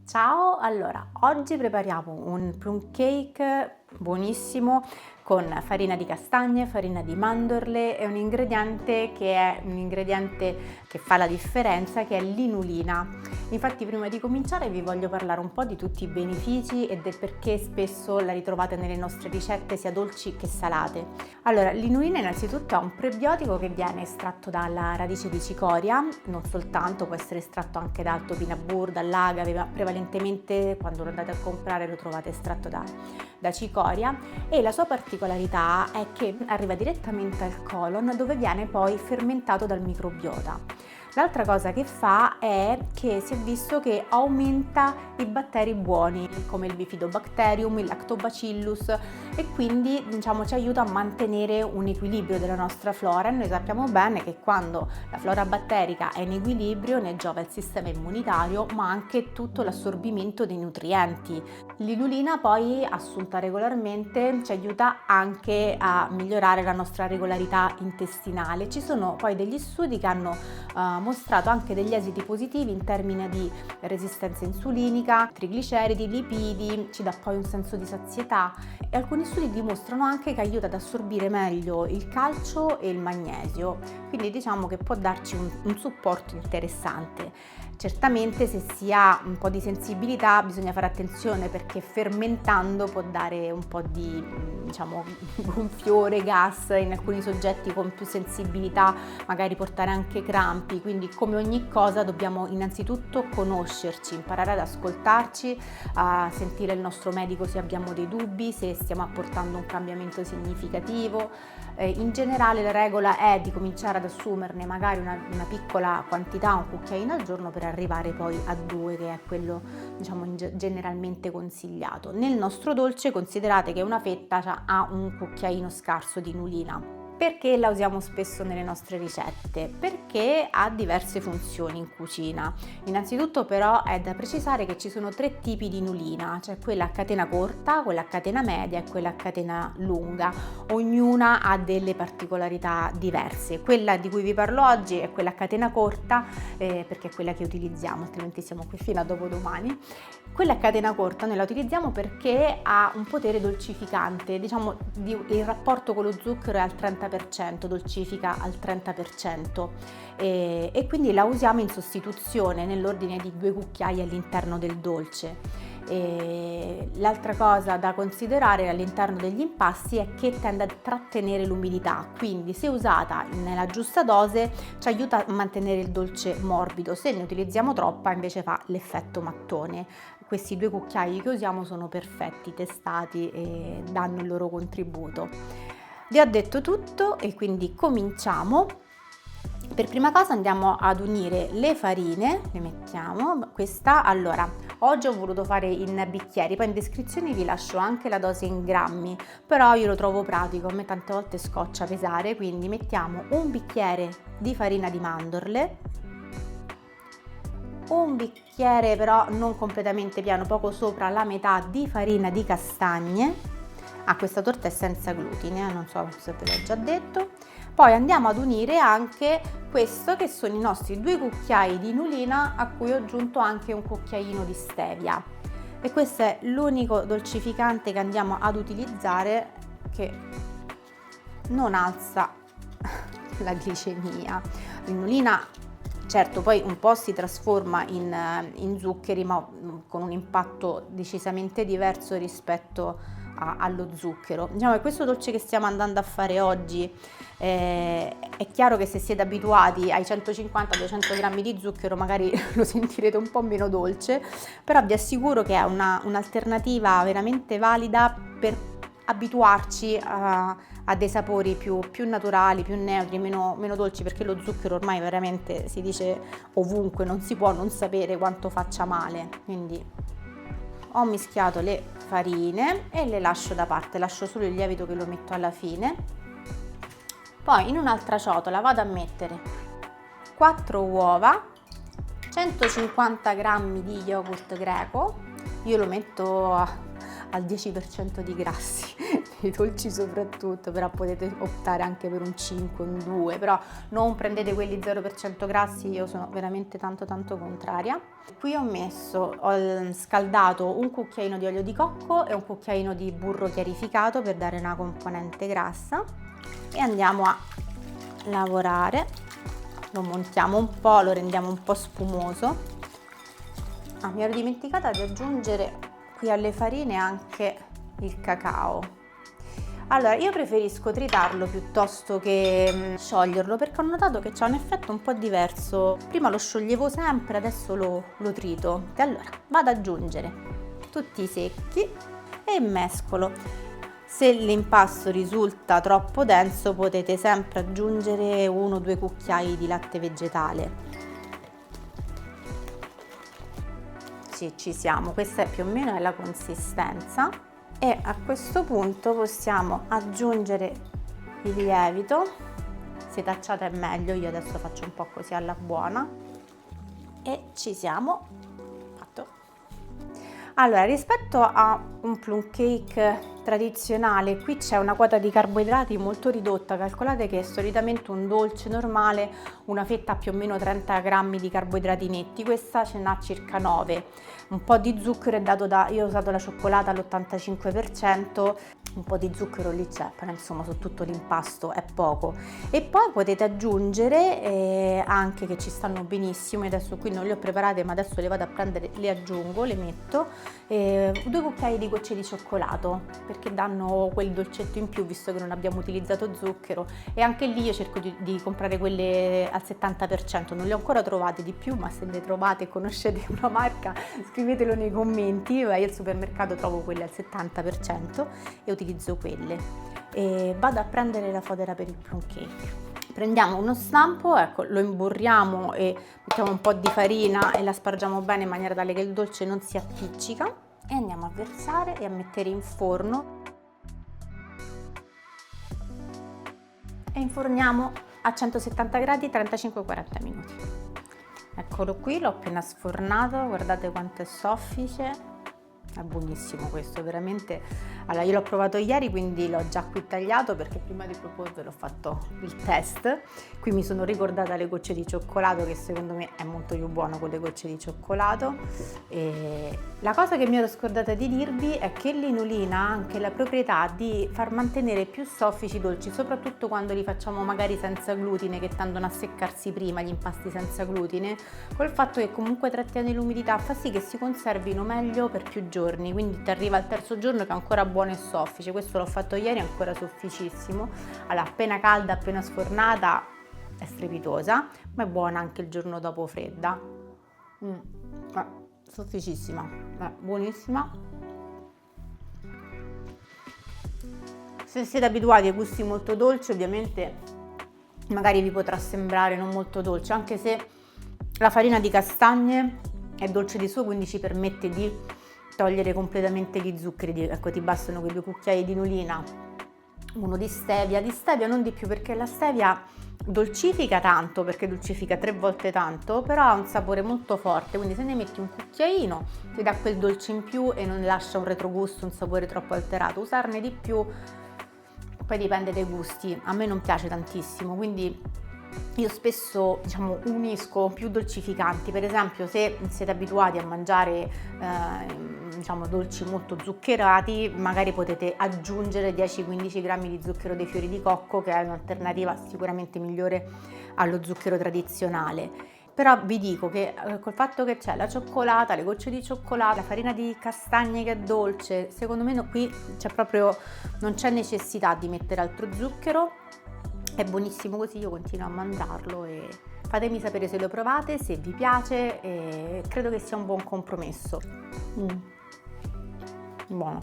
Ciao, allora oggi prepariamo un plum cake buonissimo con farina di castagne, farina di mandorle e un ingrediente che fa la differenza, che è l'inulina. Infatti prima di cominciare vi voglio parlare un po' di tutti i benefici e del perché spesso la ritrovate nelle nostre ricette sia dolci che salate. Allora, l'inulina innanzitutto è un prebiotico che viene estratto dalla radice di cicoria, non soltanto, può essere estratto anche dal topinambur, dall'agave, ma prevalentemente quando lo andate a comprare lo trovate estratto da cicoria, e la sua particolarità è che arriva direttamente al colon dove viene poi fermentato dal microbiota. L'altra cosa che fa è che si è visto che aumenta i batteri buoni come il Bifidobacterium, il Lactobacillus, e quindi ci aiuta a mantenere un equilibrio della nostra flora, e noi sappiamo bene che quando la flora batterica è in equilibrio ne giova il sistema immunitario, ma anche tutto l'assorbimento dei nutrienti. L'inulina poi, assunta regolarmente, ci aiuta anche a migliorare la nostra regolarità intestinale. Ci sono poi degli studi che hanno mostrato anche degli esiti positivi in termini di resistenza insulinica, trigliceridi, lipidi, ci dà poi un senso di sazietà, e alcuni studi dimostrano anche che aiuta ad assorbire meglio il calcio e il magnesio, quindi diciamo che può darci un supporto interessante. Certamente se si ha un po' di sensibilità bisogna fare attenzione, perché fermentando può dare un po' di gonfiore, gas in alcuni soggetti con più sensibilità, magari portare anche crampi, quindi come ogni cosa dobbiamo innanzitutto conoscerci, imparare ad ascoltarci, a sentire il nostro medico se abbiamo dei dubbi, se stiamo apportando un cambiamento significativo. In generale la regola è di cominciare ad assumerne magari una piccola quantità, un cucchiaino al giorno, per arrivare poi a 2, che è quello generalmente consigliato. Nel nostro dolce considerate che una fetta ha un cucchiaino scarso di inulina. Perché la usiamo spesso nelle nostre ricette? Perché ha diverse funzioni in cucina. Innanzitutto però è da precisare che ci sono 3 tipi di inulina, cioè quella a catena corta, quella a catena media e quella a catena lunga. Ognuna ha delle particolarità diverse. Quella di cui vi parlo oggi è quella a catena corta, perché è quella che utilizziamo, altrimenti siamo qui fino a dopodomani. Quella a catena corta noi la utilizziamo perché ha un potere dolcificante, il rapporto con lo zucchero è al 30%, dolcifica al 30%, e quindi la usiamo in sostituzione nell'ordine di 2 cucchiai all'interno del dolce. L'altra cosa da considerare all'interno degli impasti è che tende a trattenere l'umidità, quindi se usata nella giusta dose ci aiuta a mantenere il dolce morbido, se ne utilizziamo troppa invece fa l'effetto mattone. Questi 2 cucchiai che usiamo sono perfetti, testati e danno il loro contributo. Vi ho detto tutto e quindi cominciamo. Per prima cosa andiamo ad unire le farine, le mettiamo, oggi ho voluto fare in bicchieri, poi in descrizione vi lascio anche la dose in grammi, però io lo trovo pratico, a me tante volte scoccia pesare, quindi mettiamo un bicchiere di farina di mandorle, un bicchiere però non completamente pieno, poco sopra la metà, di farina di castagne. Questa torta è senza glutine, non so se ve l'ho già detto. Poi andiamo ad unire anche questo, che sono i nostri 2 cucchiai di inulina, a cui ho aggiunto anche un cucchiaino di stevia, e questo è l'unico dolcificante che andiamo ad utilizzare, che non alza la glicemia. L'inulina certo poi un po' si trasforma in zuccheri, ma con un impatto decisamente diverso rispetto allo zucchero. Diciamo che questo dolce che stiamo andando a fare oggi, è chiaro che se siete abituati ai 150-200 grammi di zucchero magari lo sentirete un po' meno dolce, però vi assicuro che è un'alternativa veramente valida per abituarci a dei sapori più naturali, più neutri, meno dolci, perché lo zucchero ormai veramente si dice ovunque, non si può non sapere quanto faccia male. Quindi ho mischiato le farine e le lascio da parte, lascio solo il lievito che lo metto alla fine. Poi in un'altra ciotola vado a mettere 4 uova, 150 g di yogurt greco, io lo metto al 10% di grassi, i dolci soprattutto, però potete optare anche per un 5, un 2, però non prendete quelli 0% grassi, io sono veramente tanto contraria. Qui ho scaldato un cucchiaino di olio di cocco e un cucchiaino di burro chiarificato per dare una componente grassa e andiamo a lavorare, lo montiamo un po', lo rendiamo un po' spumoso. Mi ero dimenticata di aggiungere qui alle farine anche il cacao. Allora, io preferisco tritarlo piuttosto che scioglierlo, perché ho notato che c'ha un effetto un po' diverso. Prima lo scioglievo sempre, adesso lo trito. E allora vado ad aggiungere tutti i secchi e mescolo. Se l'impasto risulta troppo denso potete sempre aggiungere 1 o 2 cucchiai di latte vegetale. Sì, ci siamo, questa è più o meno la consistenza e a questo punto possiamo aggiungere il lievito. Se tacciate è meglio, io adesso faccio un po' così alla buona e ci siamo. Fatto. Allora, rispetto a un plum cake tradizionale, qui c'è una quota di carboidrati molto ridotta. Calcolate che solitamente un dolce normale, una fetta ha più o meno 30 grammi di carboidrati netti, questa ce n'ha circa 9. Un po' di zucchero è dato io ho usato la cioccolata all'85%, un po' di zucchero lì c'è, però insomma su tutto l'impasto è poco. E poi potete aggiungere anche, che ci stanno benissimo, e adesso qui non le ho preparate ma adesso le vado a prendere, le aggiungo, le metto, 2 cucchiai di gocce di cioccolato, perché danno quel dolcetto in più visto che non abbiamo utilizzato zucchero, e anche lì io cerco di comprare quelle al 70%, non le ho ancora trovate di più, ma se le trovate e conoscete una marca scrivetelo nei commenti. Io al supermercato trovo quelle al 70% e utilizzo quelle. E vado a prendere la fodera per il plum cake. Prendiamo uno stampo, ecco, lo imburriamo e mettiamo un po' di farina e la spargiamo bene in maniera tale che il dolce non si appiccica e andiamo a versare e a mettere in forno e inforniamo a 170 gradi 35-40 minuti. Eccolo qui, l'ho appena sfornato, guardate quanto è soffice, è buonissimo questo, veramente. Allora, io l'ho provato ieri, quindi l'ho già qui tagliato perché prima di proporvelo ho fatto il test. Qui mi sono ricordata le gocce di cioccolato, che secondo me è molto più buono con le gocce di cioccolato. E la cosa che mi ero scordata di dirvi è che l'inulina ha anche la proprietà di far mantenere più soffici i dolci, soprattutto quando li facciamo magari senza glutine, che tendono a seccarsi prima gli impasti senza glutine. Col fatto che comunque trattiene l'umidità fa sì che si conservino meglio per più giorni, quindi ti arriva al terzo giorno che è ancora buono e soffice. Questo l'ho fatto ieri, è ancora sofficissimo. Allora, appena calda, appena sfornata è strepitosa, ma è buona anche il giorno dopo fredda. Sofficissima, buonissima. Se siete abituati ai gusti molto dolci, ovviamente magari vi potrà sembrare non molto dolce, anche se la farina di castagne è dolce di suo, quindi ci permette di togliere completamente gli zuccheri. Ecco, ti bastano quei 2 cucchiai di inulina, 1 di stevia non di più, perché la stevia dolcifica tanto, perché dolcifica 3 volte tanto, però ha un sapore molto forte, quindi se ne metti un cucchiaino ti dà quel dolce in più e non lascia un retrogusto, un sapore troppo alterato. Usarne di più poi dipende dai gusti, a me non piace tantissimo, quindi io spesso unisco più dolcificanti. Per esempio, se siete abituati a mangiare dolci molto zuccherati, magari potete aggiungere 10-15 grammi di zucchero dei fiori di cocco, che è un'alternativa sicuramente migliore allo zucchero tradizionale. Però vi dico che col fatto che c'è la cioccolata, le gocce di cioccolato, la farina di castagne che è dolce, secondo me qui non c'è necessità di mettere altro zucchero. È buonissimo così, io continuo a mangiarlo e fatemi sapere se lo provate, se vi piace, e credo che sia un buon compromesso. Buono.